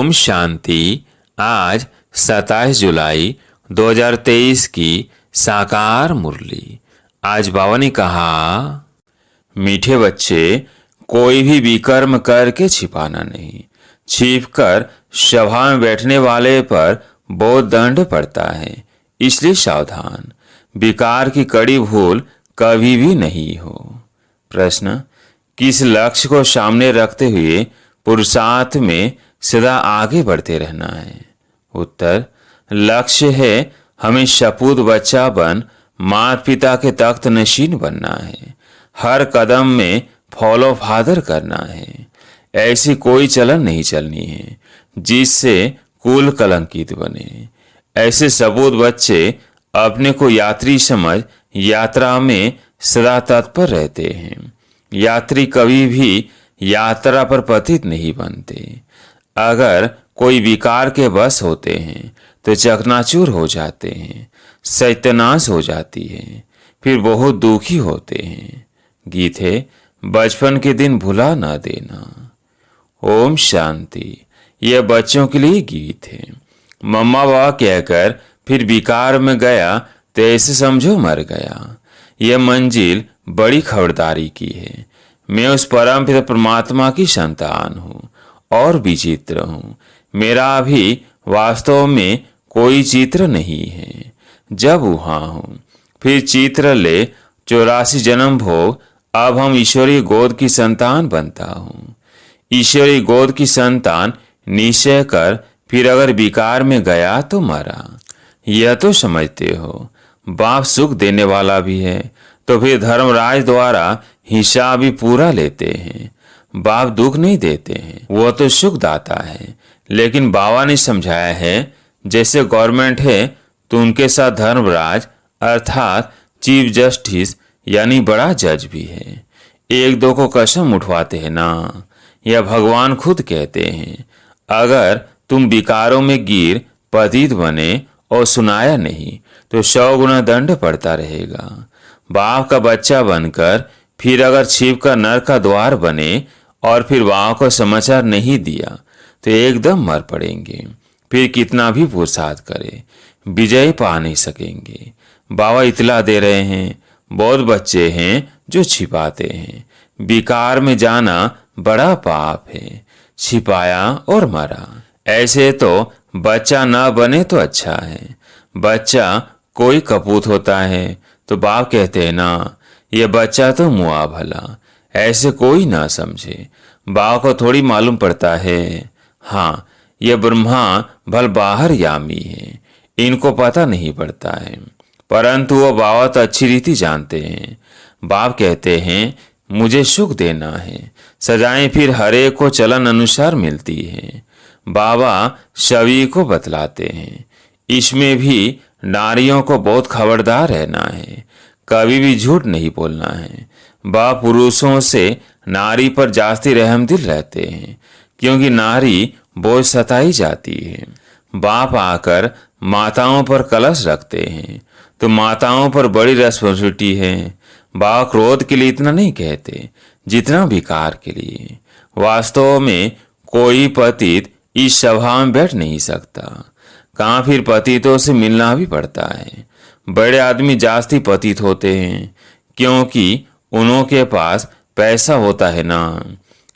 ओम शांति। आज 27 जुलाई 2023 की साकार मुरली। आज बाबा ने कहा, मीठे बच्चे, कोई भी विकर्म करके छिपाना नहीं। छिपकर सभा में बैठने वाले पर बहुत दंड पड़ता है, इसलिए सावधान। विकार की कड़ी भूल कभी भी नहीं हो। प्रश्न, किस लक्ष्य को सामने रखते हुए पुरुषार्थ में सदा आगे बढ़ते रहना है? उत्तर, लक्ष्य है हमें सपूत बच्चा बन माता पिता के तख्त नशीन बनना है। हर कदम में फॉलो फादर करना है। ऐसी कोई चलन नहीं चलनी है जिससे कुल कलंकित बने। ऐसे सपूत बच्चे अपने को यात्री समझ यात्रा में सदा तत्पर रहते हैं। यात्री कभी भी यात्रा पर पतित नहीं बनते। अगर कोई विकार के वश होते हैं तो चकनाचूर हो जाते हैं, सत्यानाश हो जाती है, फिर बहुत दुखी होते हैं। गीत है, बचपन के दिन भुला ना देना। ओम शांति। यह बच्चों के लिए गीत है। मम्मा बाबा कहकर फिर विकार में गया तो ऐसे समझो मर गया। यह मंजिल बड़ी खबरदारी की है। मैं उस परम पिता परमात्मा की संतान हूँ और विचित्र हूँ। मेरा भी वास्तव में कोई चित्र नहीं है। जब वहाँ हूँ फिर चित्र ले 84 जन्म भोग। अब हम ईश्वरीय गोद की संतान बनता हूँ। ईश्वरीय गोद की संतान निश्चय कर फिर अगर विकार में गया तो मरा। यह तो समझते हो बाप सुख देने वाला भी है, तो फिर धर्मराज द्वारा हिसाब भी पूरा लेते हैं। बाप दुख नहीं देते हैं, वो तो सुख दाता है। लेकिन बाबा ने समझाया है, जैसे गवर्नमेंट है तो उनके साथ धर्मराज अर्थात चीफ जस्टिस यानी बड़ा जज भी है। एक दो को कसम उठवाते हैं ना, यह भगवान खुद कहते हैं। अगर तुम विकारों में गिर पतित बने और सुनाया नहीं तो 100 गुना दंड पड़ता रहेगा। बाप का बच्चा बनकर फिर अगर छिप कर नर का द्वार बने और फिर बाप को समाचार नहीं दिया तो एकदम मर पड़ेंगे। फिर कितना भी पुरुषार्थ करे विजय पा नहीं सकेंगे। बाबा इतला दे रहे हैं, बहुत बच्चे हैं जो छिपाते हैं। विकार में जाना बड़ा पाप है। छिपाया और मरा। ऐसे तो बच्चा ना बने तो अच्छा है। बच्चा कोई कपूत होता है तो बाप कहते हैं ना, यह बच्चा तो मुआ भला। ऐसे कोई ना समझे। बाप को थोड़ी मालूम पड़ता है। हाँ, यह ब्रह्मा भल बाहर यामी है, इनको पता नहीं पड़ता है। परंतु वो बाबा तो अच्छी रीति जानते हैं। बाप कहते हैं, मुझे सुख देना है। सजाएं फिर हरे को चलन अनुसार मिलती है। बाबा सभी को बतलाते हैं। इसमें भी नारियों को बहुत खबरदार रहना है। कभी भी झूठ नहीं बोलना है। बाप पुरुषों से नारी पर जास्ती रहम दिल रहते हैं, क्योंकि नारी बहुत सताई जाती है। बाप आकर माताओं पर कलश रखते हैं तो माताओं पर बड़ी रेस्पॉन्सिबिलिटी है। बाप क्रोध के लिए इतना नहीं कहते जितना विकार के लिए। वास्तव में कोई पतित इस सभा में बैठ नहीं सकता। कहाँ फिर पतितों से मिलना भी पड़ता है। बड़े आदमी जास्ती पतित होते हैं क्योंकि उन्हों के पास पैसा होता है ना।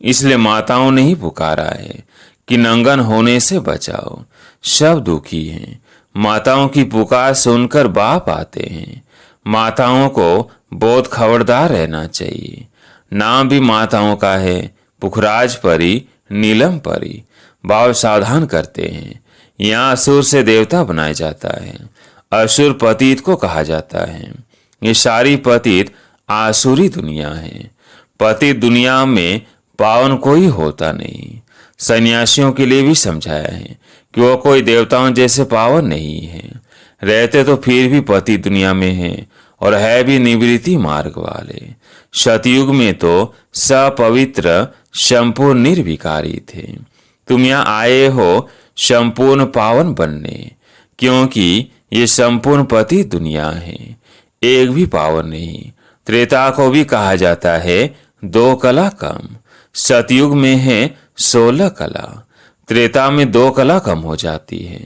इसलिए माताओं ने ही पुकारा है कि नंगन होने से बचाओ। सब दुखी हैं। माताओं की पुकार सुनकर बाप आते हैं। माताओं को बहुत खबरदार रहना चाहिए। नाम भी माताओं का है, पुखराज परी, नीलम परी। बाप सावधान करते हैं। यहाँ असुर से देवता बनाया जाता है। असुर पतित को कहा जाता है। ये सारी पतित आसुरी दुनिया है। पतित दुनिया में पावन कोई होता नहीं। सन्यासियों के लिए भी समझाया है कि वो कोई देवताओं जैसे पावन नहीं है। रहते तो फिर भी पतित दुनिया में है और है भी निवृत्ति मार्ग वाले। सतयुग में तो सपवित्र संपूर्ण निर्विकारी थे। तुम यहाँ आए हो संपूर्ण पावन बनने, क्योंकि ये संपूर्ण पतित दुनिया है, एक भी पावन नहीं। त्रेता को भी कहा जाता है 2 कला कम। सतयुग में है 16 कला। त्रेता में दो कला कम हो जाती है।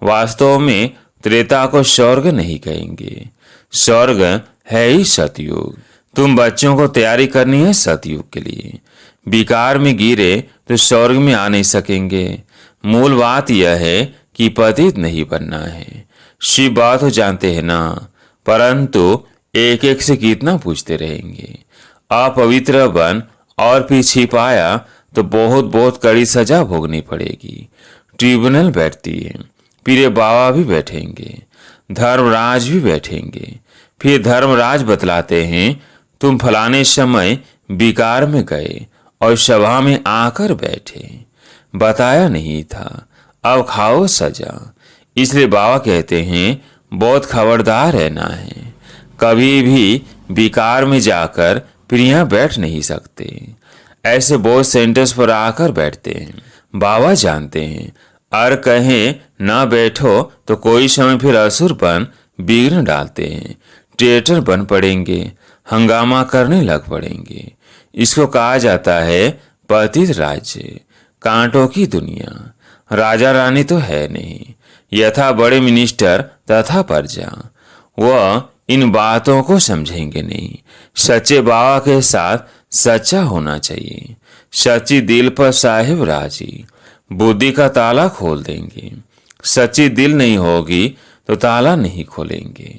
वास्तव में त्रेता को स्वर्ग नहीं कहेंगे, स्वर्ग है ही सतयुग। तुम बच्चों को तैयारी करनी है सतयुग के लिए। विकार में गिरे तो स्वर्ग में आ नहीं सकेंगे। मूल बात यह है कि पतित नहीं बनना है। शिव बात तो जानते हैं ना, परंतु एक एक से कितना पूछते रहेंगे। अपवित्र बन और फिर छिपाया तो बहुत बहुत कड़ी सजा भोगनी पड़ेगी। ट्रिब्यूनल बैठती है, फिर ये बाबा भी बैठेंगे, धर्मराज भी बैठेंगे। फिर धर्मराज बतलाते हैं तुम फलाने समय विकार में गए और सभा में आकर बैठे, बताया नहीं था, अब खाओ सजा। इसलिए बाबा कहते हैं बहुत खबरदार रहना है। कभी भी विकार में जाकर फिर यहाँ बैठ नहीं सकते। ऐसे बहुत सेंटर्स पर आकर बैठते हैं। बाबा जानते हैं और कहें ना बैठो तो कोई समय फिर असुरपन विघ्न डालते हैं, ट्रेटर बन पड़ेंगे, हंगामा करने लग पड़ेंगे। इसको कहा जाता है पतित राज्य, कांटों की दुनिया। राजा रानी तो है नहीं, यथा बड़े मिनिस्टर तथा प्रजा। वह इन बातों को समझेंगे नहीं। सच्चे बाबा के साथ सच्चा होना चाहिए। सच्ची दिल पर साहिब राजी, बुद्धि का ताला खोल देंगे। सच्ची दिल नहीं होगी तो ताला नहीं खोलेंगे,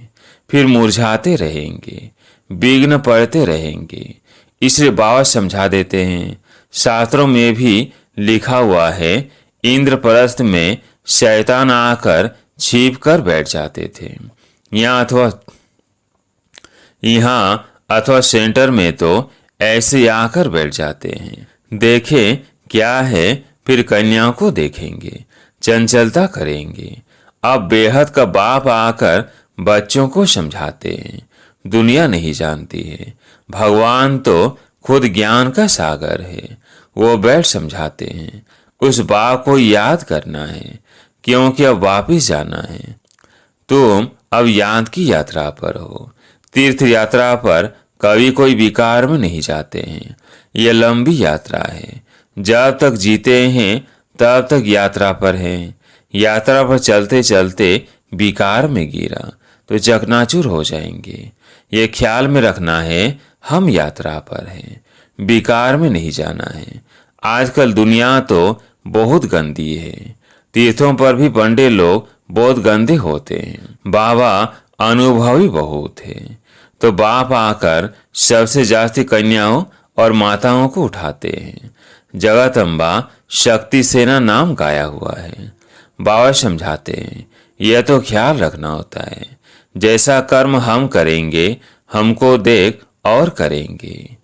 फिर मुरझाते रहेंगे, विघ्न पड़ते रहेंगे। इसलिए बाबा समझा देते हैं, शास्त्रों में भी लिखा हुआ है इंद्रप्रस्थ में शैतान आकर छिप कर बैठ जाते थे। यहाँ अथवा सेंटर में तो ऐसे आकर बैठ जाते हैं। देखें क्या है, फिर कन्याओं को देखेंगे, चंचलता करेंगे। अब बेहद का बाप आकर बच्चों को समझाते हैं। दुनिया नहीं जानती है, भगवान तो खुद ज्ञान का सागर है। वो बैठ समझाते हैं। उस बाप को याद करना है, क्योंकि अब वापिस जाना है। तुम अब याद की यात्रा पर हो। तीर्थ यात्रा पर कभी कोई विकार में नहीं जाते हैं। यह लंबी यात्रा है। जब तक जीते हैं तब तक यात्रा पर हैं। यात्रा पर चलते चलते विकार में गिरा तो चकनाचूर हो जाएंगे। ये ख्याल में रखना है हम यात्रा पर हैं, विकार में नहीं जाना है। आजकल दुनिया तो बहुत गंदी है। तीर्थों पर भी पंडे लोग बहुत गंदे होते हैं। बाबा अनुभवी बहुत है, तो बाप आकर सबसे जास्ती कन्याओं और माताओं को उठाते हैं। जगदम्बा शक्ति सेना नाम गाया हुआ है। बाबा समझाते हैं यह तो ख्याल रखना होता है, जैसा कर्म हम करेंगे हमको देख और करेंगे।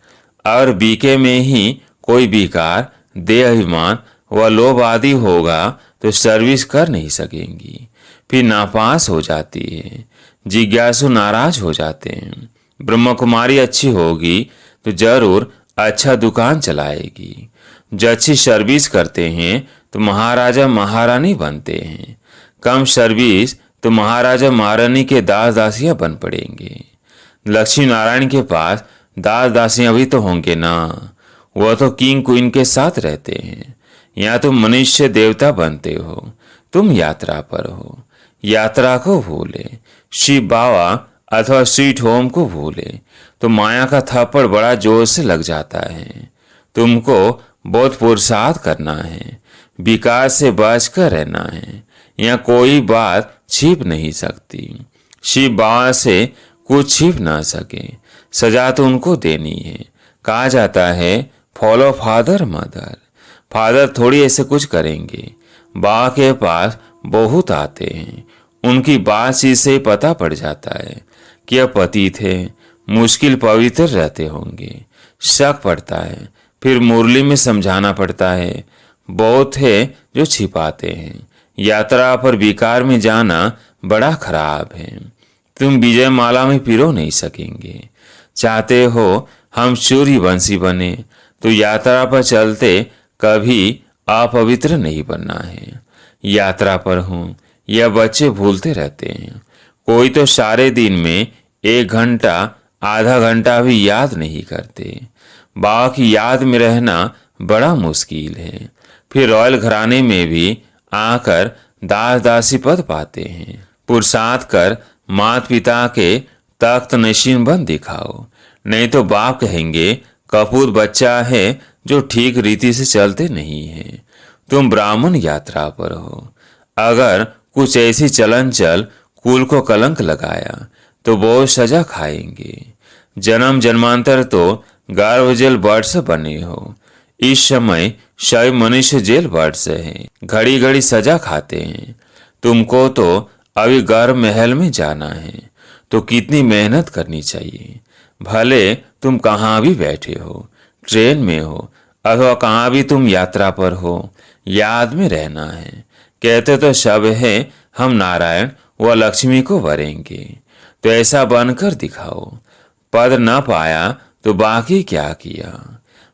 और बीके में ही कोई विकार, देह अभिमान व लोभ आदि होगा तो सर्विस कर नहीं सकेंगी, फिर नापास हो जाती है। जिज्ञासु नाराज हो जाते हैं। ब्रह्म कुमारी अच्छी होगी तो जरूर अच्छा दुकान चलाएगी। जो अच्छी सर्विस करते हैं तो महाराजा महारानी बनते हैं। कम सर्विस तो महाराजा महारानी के दास दासियां बन पड़ेंगे। लक्ष्मी नारायण के पास दास दासियां भी तो होंगे ना, वह तो किंग क्वीन के साथ रहते हैं। यहाँ तुम मनुष्य देवता बनते हो, तुम यात्रा पर हो। यात्रा को भूले, शिव बाबा अथवा स्वीट होम को भूले तो माया का थप्पड़ बड़ा जोर से लग जाता है। तुमको बहुत पुरुषार्थ करना है, विकास से बचकर रहना है। यहाँ कोई बात छिप नहीं सकती। शिव बाबा से कुछ छिप ना सके, सजा तो उनको देनी है। कहा जाता है फॉलो फादर मदर। फादर थोड़ी ऐसे कुछ करेंगे। बाबा के पास बहुत आते हैं, उनकी बातचीत से पता पड़ जाता है कि अब पति थे, मुश्किल पवित्र रहते होंगे। शक पड़ता है, फिर मुरली में समझाना पड़ता है। बहुत है जो छिपाते हैं। यात्रा पर विकार में जाना बड़ा खराब है। तुम विजय माला में पिरो नहीं सकेंगे। चाहते हो हम सूर्यवंशी बने तो यात्रा पर चलते कभी अपवित्र नहीं बनना है। यात्रा पर हूँ यह बच्चे भूलते रहते हैं। कोई तो सारे दिन में 1 घंटा आधा घंटा भी याद नहीं करते। बाबा की याद में रहना बड़ा मुश्किल है। फिर रॉयल घराने में भी आकर दास दासी पद पाते हैं। पुरुषार्थ कर माता पिता के तख्त नशीन बन दिखाओ, नहीं तो बाप कहेंगे कपूत बच्चा है जो ठीक रीति से चलते नहीं है। तुम ब्राह्मण यात्रा पर हो, अगर कुछ ऐसी चलन चल कुल को कलंक लगाया तो वो सजा खाएंगे। जन्म जन्मांतर तो गर्भजल वर्ष बने हो, इस समय शैव मनुष्य जेल वर्ष है, घड़ी घड़ी सजा खाते हैं। तुमको तो अभी गर्भ महल में जाना है तो कितनी मेहनत करनी चाहिए। भले तुम कहाँ भी बैठे हो, ट्रेन में हो अथवा कहाँ भी तुम यात्रा पर हो, याद में रहना है। कहते तो सब है हम नारायण व लक्ष्मी को वरेंगे, तो ऐसा बनकर दिखाओ। पद न पाया तो बाकी क्या किया।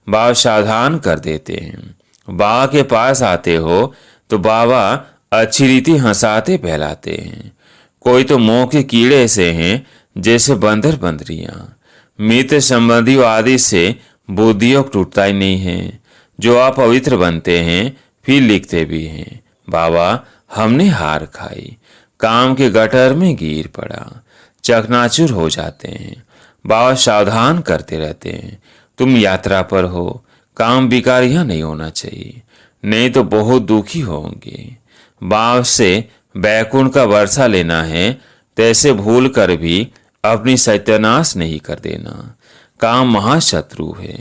बाबा सावधान कर देते हैं। बाबा के पास आते हो तो बाबा अच्छी रीति हंसाते बहलाते हैं। कोई तो मोह के कीड़े से हैं जैसे बंदर बंदरियां, मित्र संबंधियों आदि से बुद्धियों टूटता ही नहीं है। जो अपवित्र बनते हैं फिर लिखते भी हैं, बाबा हमने हार खाई, काम के गटर में गिर पड़ा, चकनाचूर हो जाते हैं। बाबा सावधान करते रहते हैं, तुम यात्रा पर हो, काम बेकार यह नहीं होना चाहिए, नहीं तो बहुत दुखी होंगे। बाप से बैकुंठ का वर्षा लेना है, तैसे भूल कर भी अपनी सत्यानाश नहीं कर देना। काम महाशत्रु है,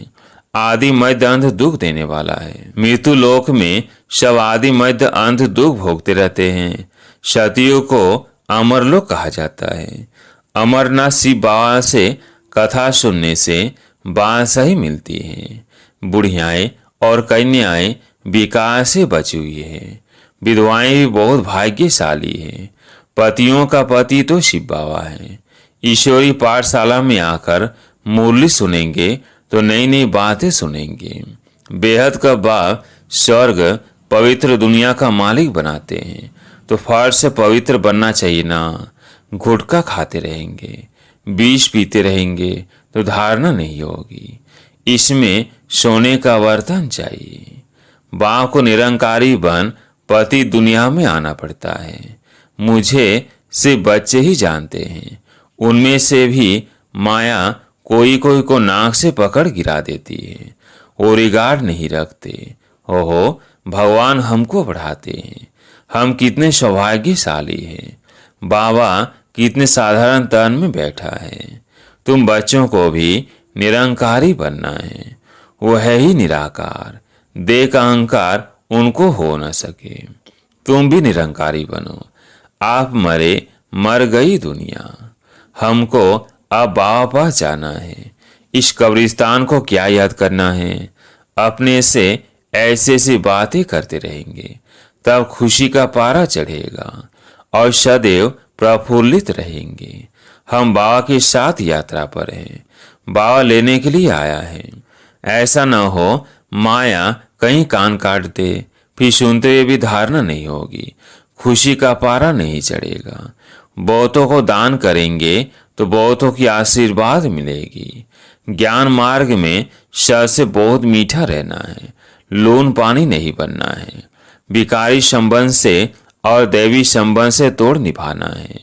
आदि मध्य अंध दुख देने वाला है। मृत्यु लोक में सब आदि मध्य अंध दुख भोगते रहते हैं। सतियों को अमर लोक कहा जाता है। अमरनाथ शिव बाबा से कथा सुनने से बादशाह ही मिलती है। बुढ़ियाएं और कन्याएं विकास से बची हुई है। विधवाएं भी बहुत भाग्यशाली है। पतियों का पति तो शिव बाबा है। ईश्वरी पाठशाला में आकर मुरली सुनेंगे तो नई नई बातें सुनेंगे। बेहद का बाप स्वर्ग पवित्र दुनिया का मालिक बनाते हैं, तो फर्ज से पवित्र बनना चाहिए ना। गुटखा खाते रहेंगे, विष पीते रहेंगे तो धारणा नहीं होगी। इसमें सोने का बर्तन चाहिए। बाप को निरंकारी बन पति दुनिया में आना पड़ता है। मुझे सिर्फ बच्चे ही जानते हैं, उनमें से भी माया कोई कोई को नाक से पकड़ गिरा देती है। वो रिगार्ड नहीं रखते। ओहो, भगवान हमको बढ़ाते हैं। हम कितने सौभाग्यशाली हैं। बाबा कितने साधारण तन में बैठा है। तुम बच्चों को भी निरंकारी बनना है। वो है ही निराकार, देह का अहंकार उनको हो न सके। तुम भी निरंकारी बनो। आप मरे, मर गई दुनिया। हमको अब बाबा पास जाना है। इस कब्रिस्तान को क्या याद करना है। अपने से ऐसे ऐसी बातें करते रहेंगे, तब खुशी का पारा चढ़ेगा और सदैव प्रफुल्लित रहेंगे। हम बाबा के साथ यात्रा पर हैं। बाबा लेने के लिए आया है। ऐसा न हो माया कहीं कान काट दे, फिर सुनते हुए भी धारणा नहीं होगी, खुशी का पारा नहीं चढ़ेगा। बहुतों को दान करेंगे तो बहुतों की आशीर्वाद मिलेगी। ज्ञान मार्ग में शर से बहुत मीठा रहना है, लून पानी नहीं बनना है। विकारी संबंध से और दैवी संबंध से तोड़ निभाना है।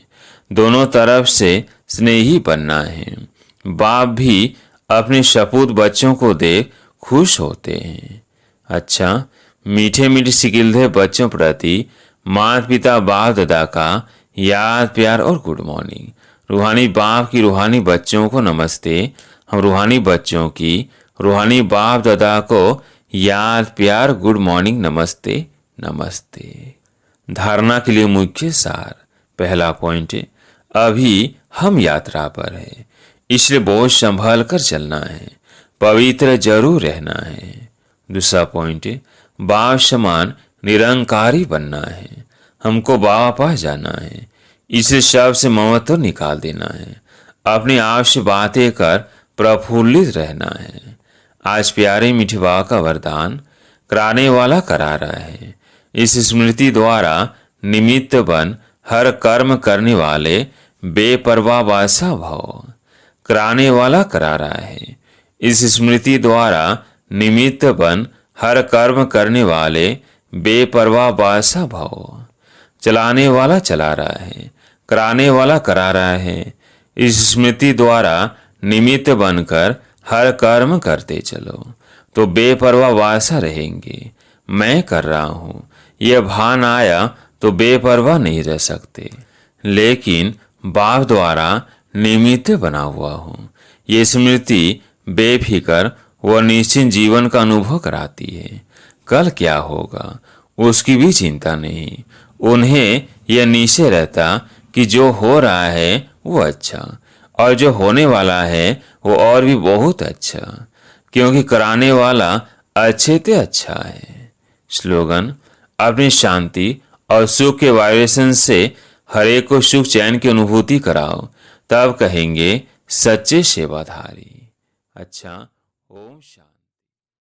दोनों तरफ से स्नेही बनना है। बाप भी अपने सपूत बच्चों को देख खुश होते हैं। अच्छा, मीठे मीठे सिकिलधे बच्चों प्रति माता पिता बाप दादा का याद प्यार और गुड मॉर्निंग। रूहानी बाप की रूहानी बच्चों को नमस्ते। हम रूहानी बच्चों की रूहानी बाप दादा को याद प्यार गुड मॉर्निंग नमस्ते नमस्ते। धारणा के लिए मुख्य सार। पहला पॉइंट, अभी हम यात्रा पर है, इसलिए बहुत संभल कर चलना है, पवित्र जरूर रहना है। दूसरा पॉइंट, बाप समान निरंकारी बनना है। हमको बाबा पास जाना है, इसे शब्द से ममत्व निकाल देना है। अपने आप से बातें कर प्रफुल्लित रहना है। आज प्यारे मीठे बाबा का वरदान कराने वाला करा रहा है। इस स्मृति द्वारा निमित्त बन हर कर्म करने वाले बेपरवाह बादशाह भव। कराने वाला करा रहा है। इस स्मृति द्वारा निमित्त बन हर कर्म करने वाले बेपरवाह बादशाह भव। चलाने वाला चला रहा है, कराने वाला करा रहा है। इस स्मृति द्वारा निमित्त बनकर हर कर्म करते चलो तो बेपरवाह बादशाह रहेंगे। मैं कर रहा हूँ यह भान आया तो बेपरवाह नहीं रह सकते, लेकिन बाप द्वारा निमित्त बना हुआ हूँ। ये स्मृति बेफिक्र व निश्चिंत जीवन का अनुभव कराती है। कल क्या होगा उसकी भी चिंता नहीं। उन्हें यह निश्चय रहता कि जो हो रहा है वो अच्छा, और जो होने वाला है वो और भी बहुत अच्छा, क्योंकि कराने वाला अच्छे ते अच्छा है। स्लोगन: अपनी शांति और सुख के वाइब्रेशन से हर एक को सुख चैन की अनुभूति कराओ, तब कहेंगे सच्चे सेवाधारी। अच्छा, ओम शांति।